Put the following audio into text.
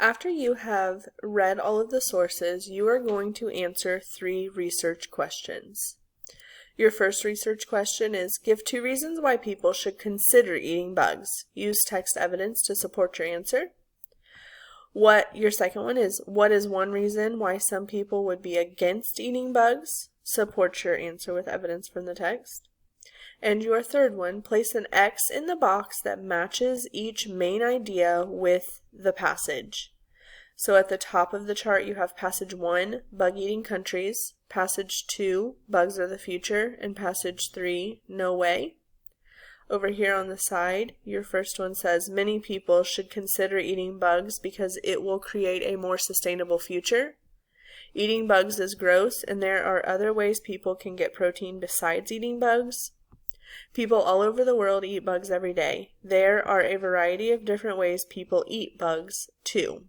After you have read all of the sources, you are going to answer 3 research questions. Your first research question is, give 2 reasons why people should consider eating bugs. Use text evidence to support your answer. Your second one is, what is one reason why some people would be against eating bugs? Support your answer with evidence from the text. And your third one, place an X in the box that matches each main idea with the passage. So at the top of the chart, you have passage 1, bug-eating countries, passage 2, bugs are the future, and passage 3, no way. Over here on the side, your first one says, many people should consider eating bugs because it will create a more sustainable future. Eating bugs is gross, and there are other ways people can get protein besides eating bugs. People all over the world eat bugs every day. There are a variety of different ways people eat bugs, too.